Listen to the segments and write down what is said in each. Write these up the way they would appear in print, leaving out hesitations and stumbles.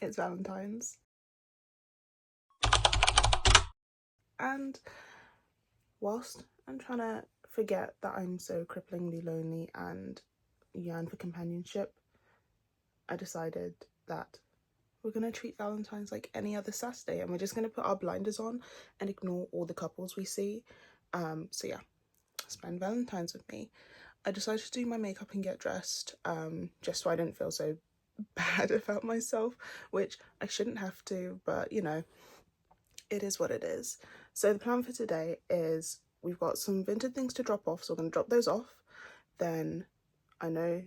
It's Valentine's. And whilst I'm trying to forget that I'm so cripplingly lonely and yearn for companionship, I decided that we're going to treat Valentine's like any other Saturday, and we're just going to put our blinders on and ignore all the couples we see. So yeah, spend Valentine's with me. I decided to do my makeup and get dressed, just so I didn't feel so bad about myself, which I shouldn't have to, but you know, it is what it is. So the plan for today is we've got some vintage things to drop off, so we're going to drop those off. Then I know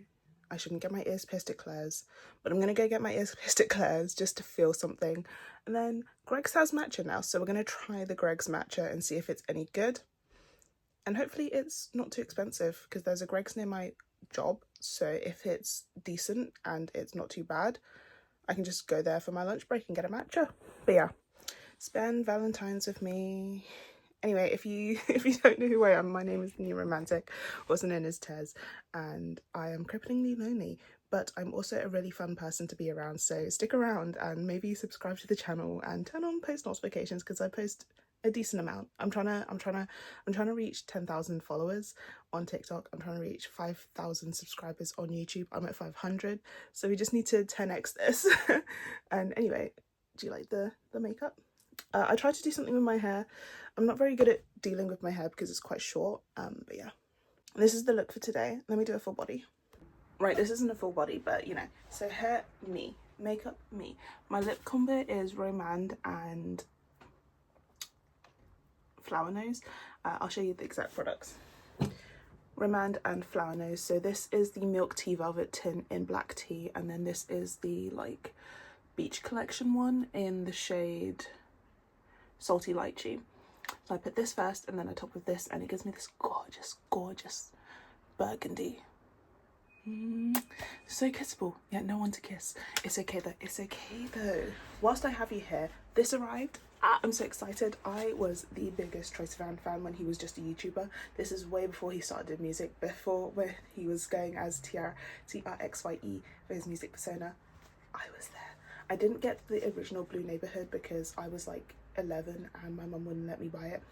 I shouldn't get my ears pierced at Claire's, but I'm going to go get my ears pierced at Claire's just to feel something. And then Greg's has matcha now, so we're going to try the Greg's matcha and see if it's any good. And hopefully it's not too expensive, because there's a Greg's near my job, so if it's decent and it's not too bad, I can just go there for my lunch break and get a matcha. But yeah, spend Valentine's with me. Anyway, if you don't know who I am, my name is Newrxmantic, also known as Tez, and I am cripplingly lonely, but I'm also a really fun person to be around, so stick around and maybe subscribe to the channel and turn on post notifications, because I post a decent amount. I'm trying to reach 10,000 followers on TikTok. I'm trying to reach 5,000 subscribers on YouTube. I'm at 500, so we just need to 10x this. And anyway, do you like the makeup? I tried to do something with my hair. I'm not very good at dealing with my hair because it's quite short, but yeah. This is the look for today. Let me do a full body. Right, this isn't a full body, but you know. So hair, me. Makeup, me. My lip combo is Romand and Flower Nose. I'll show you the exact products. Romand and Flower Nose. So this is the Milk Tea Velvet Tint in black tea, and then this is the like beach collection one in the shade Salty Lychee. So I put this first and then I top with this, and it gives me this gorgeous burgundy. So kissable, yet no one to kiss. It's okay though. Whilst I have you here, this arrived. I'm so excited. I was the biggest Troye Sivan fan when he was just a YouTuber. This is way before he started doing music, before when he was going as TRXYE for his music persona. I was there. I didn't get the original Blue Neighborhood because I was like 11 and my mum wouldn't let me buy it.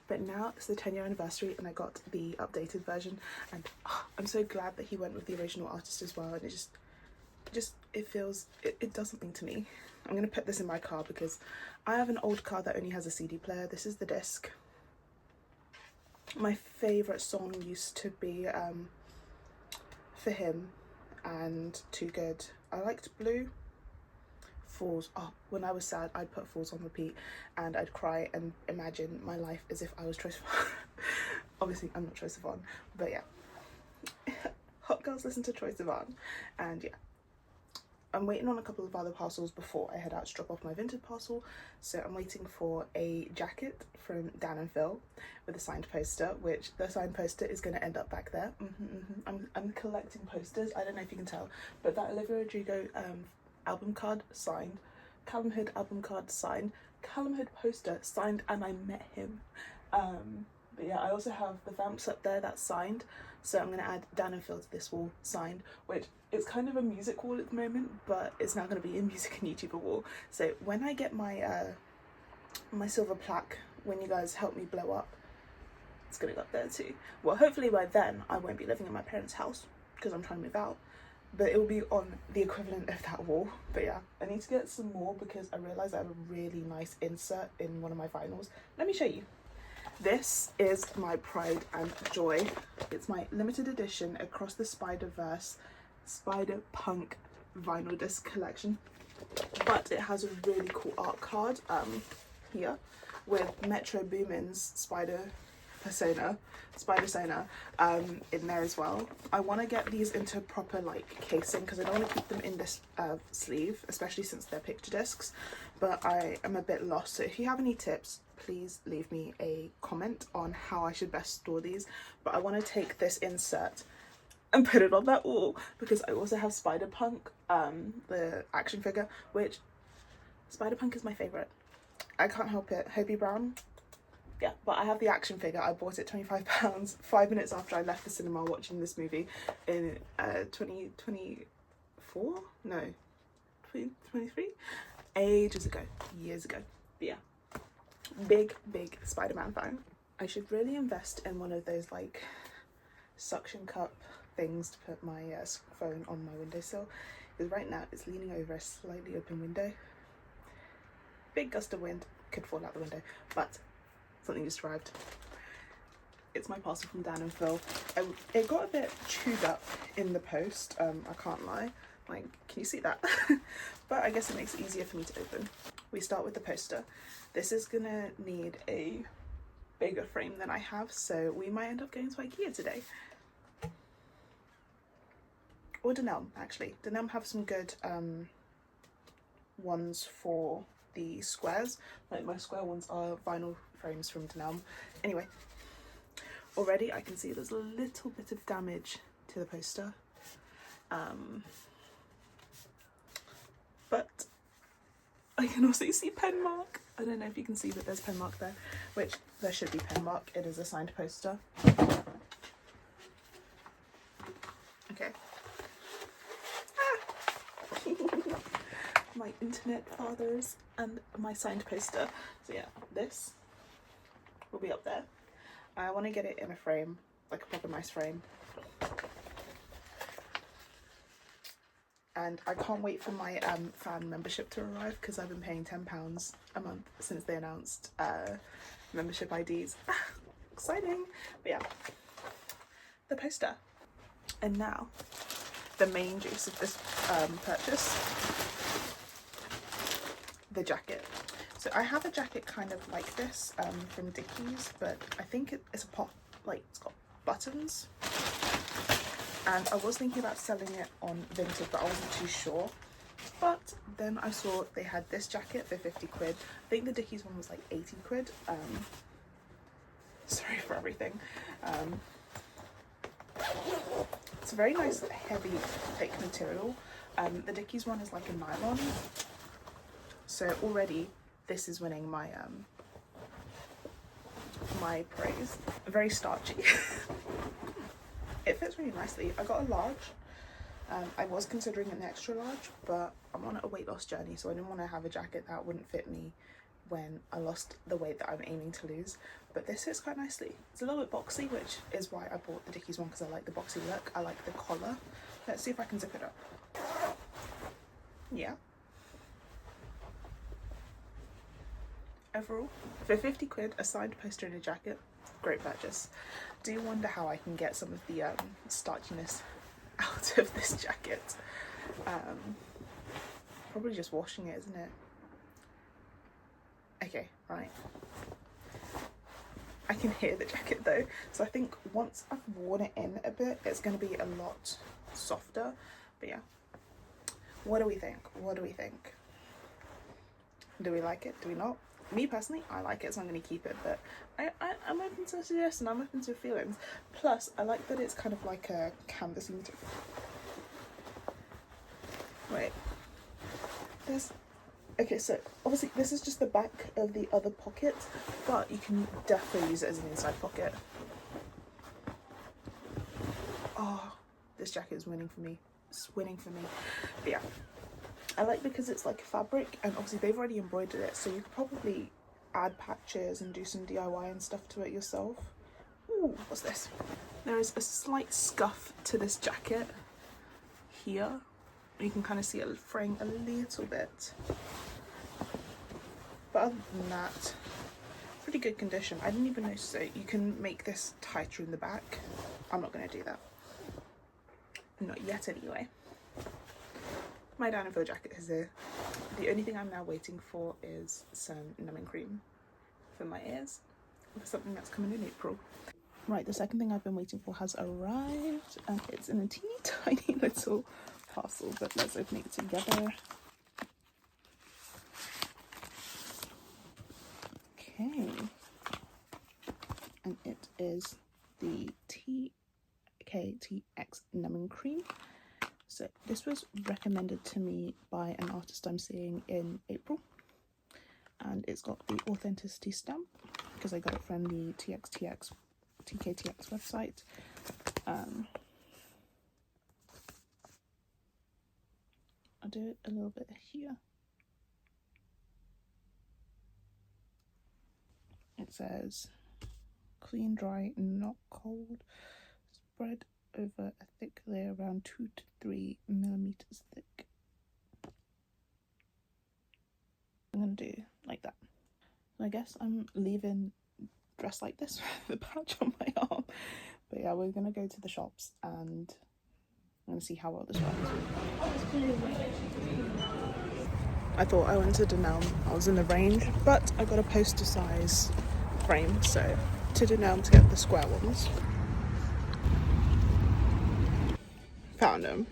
But now it's the 10-year anniversary and I got the updated version, and I'm so glad that he went with the original artist as well, and it does something to me. I'm gonna put this in my car because I have an old car that only has a CD player. This is the disc. My favourite song used to be For Him and Too Good. I liked Blue. Falls. Oh, when I was sad, I'd put Falls on repeat and I'd cry and imagine my life as if I was Troye Sivan. Obviously, I'm not Troye Sivan, but yeah. Hot girls listen to Troye Sivan, and yeah. I'm waiting on a couple of other parcels before I head out to drop off my vintage parcel. So I'm waiting for a jacket from Dan and Phil with a signed poster, which the signed poster is going to end up back there. I'm collecting posters. I don't know if you can tell, but that Olivia Rodrigo album card signed, Callum Hood album card signed, Callum Hood poster signed, and I met him. But yeah, I also have the Vamps up there that's signed, so I'm going to add Dan and Phil to this wall signed, which is kind of a music wall at the moment, but it's now going to be a music and YouTuber wall. So when I get my my silver plaque, when you guys help me blow up, it's going to go up there too. Well, hopefully by then I won't be living in my parents' house because I'm trying to move out, but it will be on the equivalent of that wall. But yeah, I need to get some more because I realised I have a really nice insert in one of my vinyls. Let me show you. This is my pride and joy. It's my limited edition Across the Spider-Verse Spider Punk vinyl disc collection, but it has a really cool art card here with Metro Boomin's Spider Sona in there as well. I want to get these into proper like casing because I don't want to keep them in this sleeve, especially since they're picture discs, but I am a bit lost. So if you have any tips, please leave me a comment on how I should best store these. But I want to take this insert and put it on that wall because I also have Spider-Punk, the action figure, which Spider-Punk is my favourite. I can't help it. Hobie Brown. Yeah, but I have the action figure. I bought it £25 5 minutes after I left the cinema watching this movie in 2024? No, 2023, ages ago, years ago. But yeah, big Spider-Man fan. I should really invest in one of those like suction cup things to put my phone on my windowsill, because right now it's leaning over a slightly open window. Big gust of wind could fall out the window, but something just arrived. It's my parcel from Dan and Phil. It got a bit chewed up in the post, I can't lie. Like, can you see that? But I guess it makes it easier for me to open. We start with the poster. This is gonna need a bigger frame than I have, so we might end up going to IKEA today. Or Dunelm, actually. Dunelm have some good ones for the squares. Like, my square ones are vinyl frames from Dunelm. Anyway, already I can see there's a little bit of damage to the poster. But I can also see pen mark. I don't know if you can see, but there's pen mark there, which there should be pen mark. It is a signed poster. Okay. My internet fathers and my signed poster. So yeah, this will be up there. I want to get it in a frame, like a proper nice frame. And I can't wait for my fan membership to arrive, because I've been paying £10 a month since they announced membership IDs. Exciting. But yeah, the poster. And now, the main juice of this purchase, the jacket. So I have a jacket kind of like this from Dickies, but I think it's a pop, like it's got buttons. And I was thinking about selling it on Vinted, but I wasn't too sure. But then I saw they had this jacket for 50 quid. I think the Dickies one was like 80 quid. Sorry for everything. It's a very nice, heavy, thick material. The Dickies one is like a nylon. So already this is winning my my praise. Very starchy. It fits really nicely. I got a large. I was considering an extra large, but I'm on a weight loss journey, so I didn't want to have a jacket that wouldn't fit me when I lost the weight that I'm aiming to lose. But this fits quite nicely. It's a little bit boxy, which is why I bought the Dickies one, because I like the boxy look. I like the collar. Let's see if I can zip it up. Yeah. Overall, for 50 quid, a signed poster and a jacket, great purchase. Do wonder how I can get some of the starchiness out of this jacket. Probably just washing it, isn't it? Okay, right. I can hear the jacket though, so I think once I've worn it in a bit, it's going to be a lot softer. But yeah, what do we think? What do we think? Do we like it? Do we not? Me personally, I like it, so I'm going to keep it, but I'm open to suggestions, I'm open to feelings. Plus, I like that it's kind of like a canvasy material. Wait. Okay, so obviously this is just the back of the other pocket, but you can definitely use it as an inside pocket. Oh, this jacket is winning for me. It's winning for me. But yeah. I like because it's like fabric, and obviously they've already embroidered it, so you could probably add patches and do some DIY and stuff to it yourself. Ooh, what's this? There is a slight scuff to this jacket here. You can kind of see it fraying a little bit. But other than that, pretty good condition. I didn't even notice it. You can make this tighter in the back. I'm not going to do that. Not yet anyway. My Dan and Phil jacket is here. The only thing I'm now waiting for is some numbing cream for my ears, for something that's coming in April. Right, the second thing I've been waiting for has arrived, and it's in a teeny tiny little parcel, but let's open it together. Okay, and it is the TKTX numbing cream. So this was recommended to me by an artist I'm seeing in April, and it's got the authenticity stamp because I got it from the TKTX website. I'll do it a little bit here. It says clean, dry, not cold. Spread over a thick layer around 2 to 3 millimeters thick. I'm gonna do like that. I guess I'm leaving dressed like this with the patch on my arm. But yeah, we're gonna go to the shops and I'm gonna see how well this works. I thought I went to Denelm, I was in the range, but I got a poster size frame, so to Denelm to get the square ones. Found them.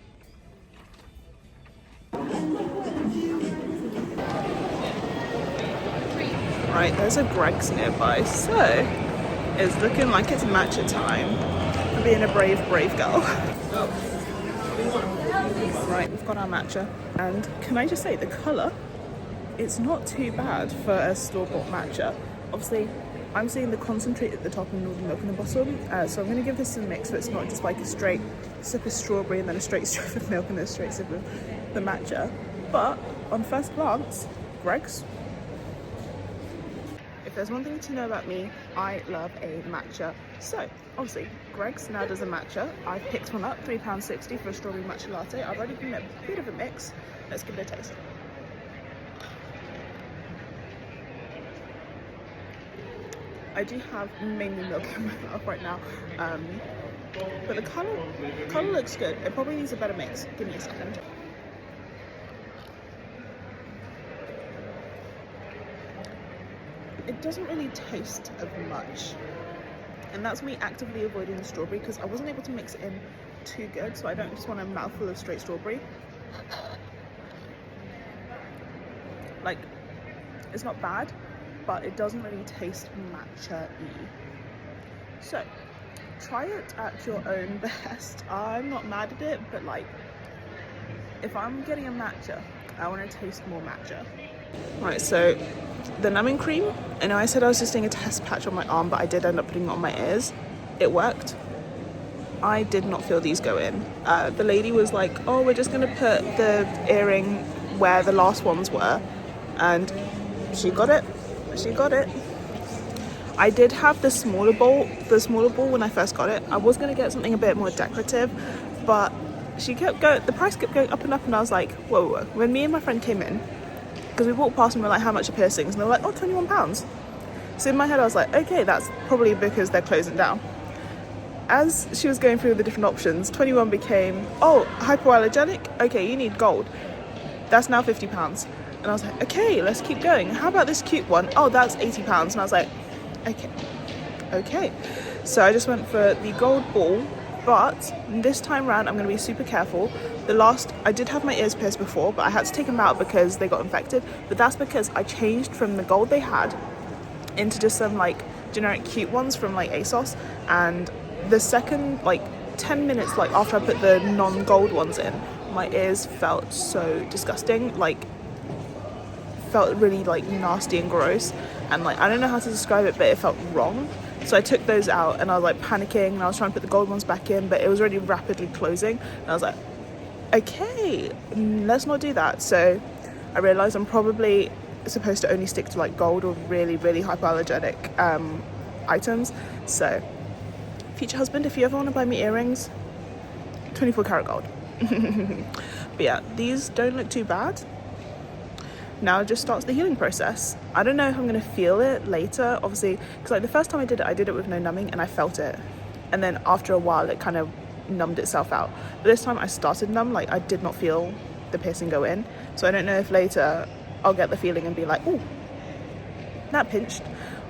Right, there's a Greggs nearby, so it's looking like it's matcha time. I'm being a brave girl. Right, we've got our matcha, and can I just say the colour, it's not too bad for a store-bought matcha. Obviously, I'm seeing the concentrate at the top and all the milk in the bottom, so I'm going to give this a mix so it's not just like a straight sip of strawberry and then a straight sip of milk and then a straight sip of the matcha. But on first glance, Greggs. If there's one thing to know about me, I love a matcha. So obviously Greggs now does a matcha. I picked one up, £3.60 for a strawberry matcha latte. I've already given it a bit of a mix. Let's give it a taste. I do have mainly milk in my mouth right now, but the colour looks good. It probably needs a better mix. Give me a second. It doesn't really taste of much, and that's me actively avoiding the strawberry because I wasn't able to mix it in too good, so I don't just want a mouthful of straight strawberry. Like, it's not bad, but it doesn't really taste matcha-y. So try it at your own best. I'm not mad at it, but like, if I'm getting a matcha, I want to taste more matcha. Right, so the numbing cream, I know I said I was just doing a test patch on my arm, but I did end up putting it on my ears. It worked. I did not feel these go in. The lady was like, oh, we're just gonna put the earring where the last ones were, and she got it. I did have the smaller ball when I first got it. I was gonna get something a bit more decorative, but she kept going, the price kept going up, and I was like, whoa. When me and my friend came in, because we walked past and we were like, how much are piercings? And they were like, oh, £21. So in my head I was like, okay, that's probably because they're closing down. As she was going through the different options, 21 became, oh, hypoallergenic? Okay, you need gold. That's now £50. And I was like, okay, let's keep going. How about this cute one? Oh, that's £80. And I was like, okay. So I just went for the gold ball, but this time around I'm going to be super careful. I did have my ears pierced before, but I had to take them out because they got infected. But that's because I changed from the gold they had into just some like generic cute ones from like ASOS. And the second like 10 minutes like after I put the non-gold ones in, my ears felt so disgusting, like felt really like nasty and gross, and like I don't know how to describe it, but it felt wrong. So I took those out and I was like panicking, and I was trying to put the gold ones back in, but it was already rapidly closing, and I was like, okay, let's not do that. So I realized I'm probably supposed to only stick to like gold or really hypoallergenic items. So future husband, if you ever want to buy me earrings, 24 karat gold. But yeah, these don't look too bad. Now it just starts the healing process. I don't know if I'm going to feel it later, obviously, because like the first time I did it with no numbing and I felt it, and then after a while it kind of numbed itself out. But this time I started numb, like I did not feel the piercing go in, so I don't know if later I'll get the feeling and be like, oh, that pinched,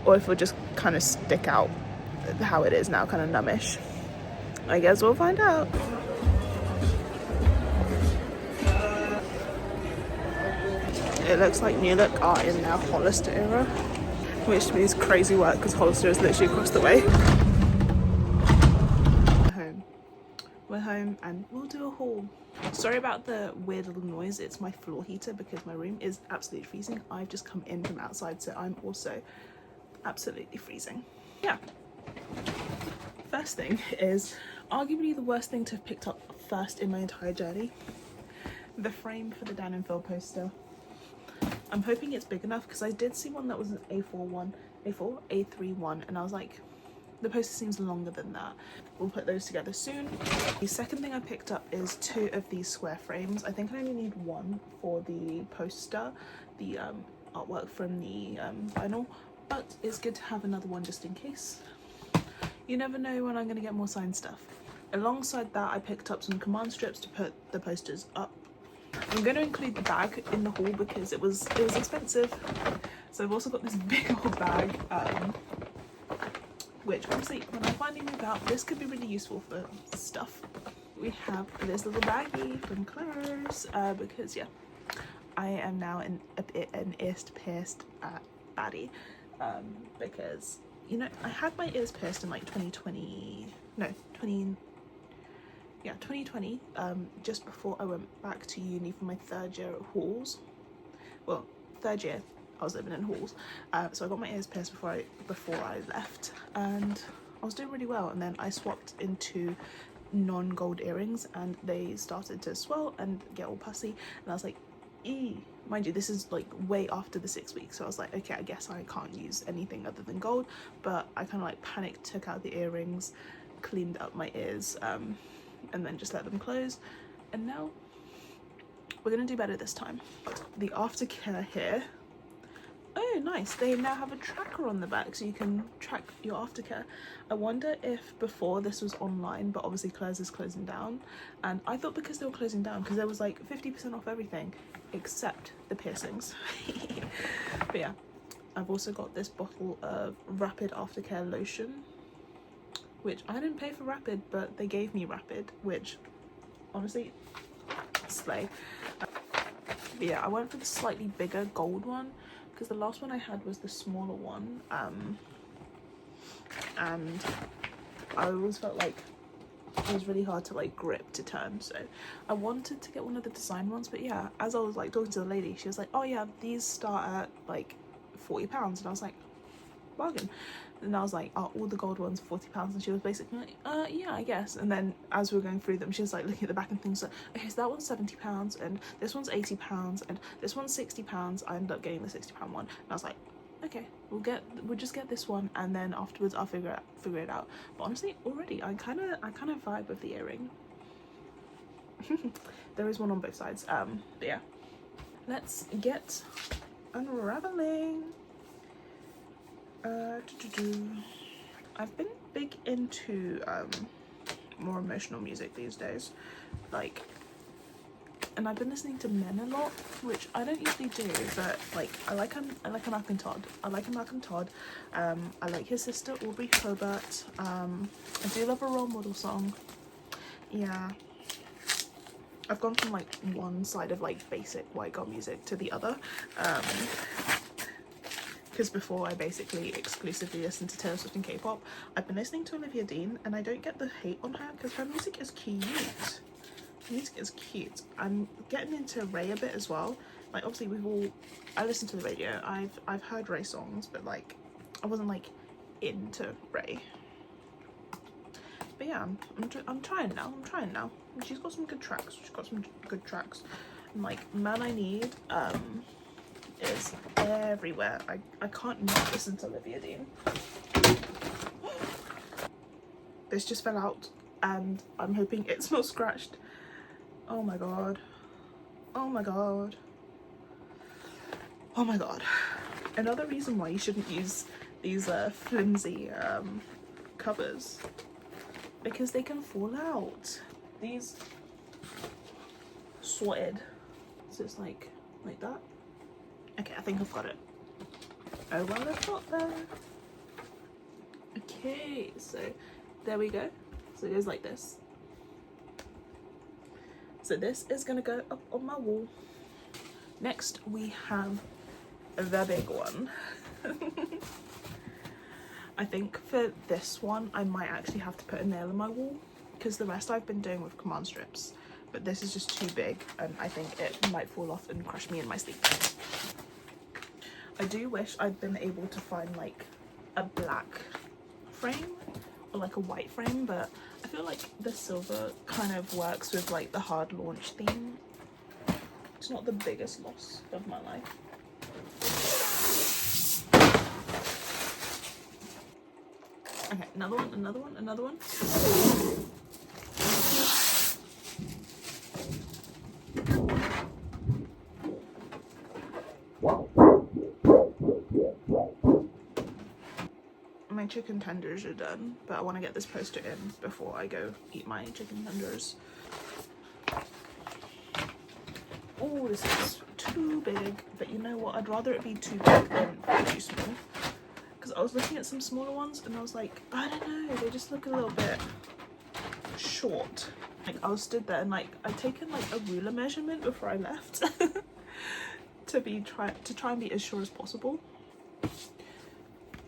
or if it'll just kind of stick out how it is now, kind of numbish. I guess we'll find out. It looks like New Look are in their Hollister era, which means crazy work because Hollister is literally across the way. We're home and we'll do a haul. Sorry about the weird little noise, it's my floor heater because my room is absolutely freezing. I've just come in from outside, so I'm also absolutely freezing. Yeah. First thing is arguably the worst thing to have picked up first in my entire journey. the frame for the Dan and Phil poster. I'm hoping it's big enough because I did see one that was an A3 one, and I was like, the poster seems longer than that. We'll put those together soon. The second thing I picked up is 2 of these square frames. I think I only need 1 for the poster, the artwork from the vinyl, but it's good to have another one just in case. You never know when I'm going to get more signed stuff. Alongside that, I picked up some command strips to put the posters up. I'm going to include the bag in the haul because it was expensive. So I've also got this big old bag, which obviously when I finally move out, this could be really useful for stuff. We have this little baggie from Claire's because yeah, I am now an ears pierced baddie because, you know, I had my ears pierced in like 2020, just before I went back to uni for my 3rd year at Halls. Well, 3rd year I was living in Halls, so I got my ears pierced before I left, and I was doing really well, and then I swapped into non-gold earrings and they started to swell and get all pussy, and I was like, eee. Mind you, this is like way after the 6 weeks, so I was like, okay, I guess I can't use anything other than gold, but I kind of like panicked, took out the earrings, cleaned up my ears, and then just let them close, and now we're gonna do better this time. The aftercare here, oh nice, they now have a tracker on the back so you can track your aftercare. I wonder if before this was online, but obviously Claire's is closing down, and I thought because they were closing down because there was like 50% off everything except the piercings. But yeah, I've also got this bottle of Rapid aftercare lotion, which I didn't pay for Rapid, but they gave me Rapid, which honestly, slay. But yeah, I went for the slightly bigger gold one because the last one I had was the smaller one, and I always felt like it was really hard to like grip to turn, so I wanted to get one of the design ones. But yeah, as I was like talking to the lady, she was like, oh yeah, these start at like £40, and I was like, bargain. And I was like, are all the gold ones £40? And she was basically like, yeah, I guess. And then as we were going through them, she was like looking at the back and things like, okay, so that one's £70 and this one's £80 and this one's £60. I ended up getting the £60 one, and I was like, okay, we'll just get this one, and then afterwards I'll figure it out. But honestly, already I kind of vibe with the earring. There is one on both sides. But yeah, let's get unraveling. I've been big into more emotional music these days, like, and I've been listening to men a lot, which I don't usually do, but like I like a Malcolm Todd. I like his sister Aubrey Hobart. I do love a role model song. Yeah, I've gone from like one side of like basic white girl music to the other, because before I basically exclusively listened to Taylor Swift and K-pop. I've been listening to Olivia Dean, and I don't get the hate on her because her music is cute. I'm getting into Ray a bit as well. Like obviously I listen to the radio. I've heard Ray songs, but like I wasn't like into Ray. But yeah, I'm trying now. And she's got some good tracks. And like Man I Need is everywhere. I can't not listen to Olivia Dean. This just fell out, and I'm hoping it's not scratched. Oh my god. Another reason why you shouldn't use these flimsy covers, because they can fall out. These sorted, so it's like that. Okay, I think I've got it. Oh well, I've got that. Okay, so there we go. So it goes like this. So this is gonna go up on my wall. Next we have the big one. I think for this one I might actually have to put a nail in my wall, because the rest I've been doing with command strips, but this is just too big and I think it might fall off and crush me in my sleep. I do wish I'd been able to find like a black frame or like a white frame, but I feel like the silver kind of works with like the hard launch theme. It's not the biggest loss of my life. Okay, another one, another one, another one. My chicken tenders are done, but I want to get this poster in before I go eat my chicken tenders. Oh, this is too big, but you know what? I'd rather it be too big than too small. Because I was looking at some smaller ones and I was like, I don't know, they just look a little bit short. Like I was stood there and like I'd taken like a ruler measurement before I left to try and be as sure as possible.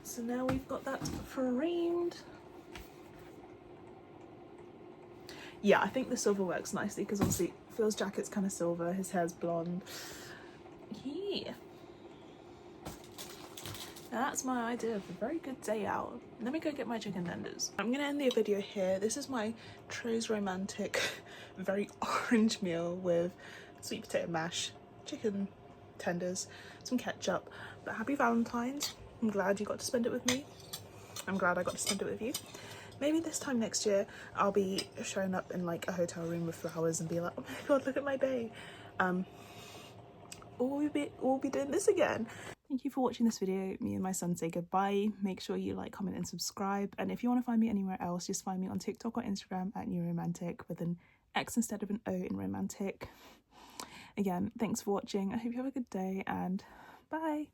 So now we've got that framed. Yeah, I think the silver works nicely because obviously Phil's jacket's kind of silver, his hair's blonde. Yeah. That's my idea of a very good day out. Let me go get my chicken tenders. I'm gonna end the video here. This is my Newrxmantic very orange meal with sweet potato mash, chicken tenders, some ketchup. But happy Valentine's. I'm glad you got to spend it with me. I'm glad I got to spend it with you. Maybe this time next year I'll be showing up in like a hotel room with flowers and be like, oh my god, look at my bay. Or we'll be doing this again. Thank you for watching this video. Me and my son say goodbye. Make sure you like, comment and subscribe. And if you want to find me anywhere else, just find me on TikTok or Instagram at Newrxmantic with an X instead of an O in romantic. Again, thanks for watching. I hope you have a good day and bye.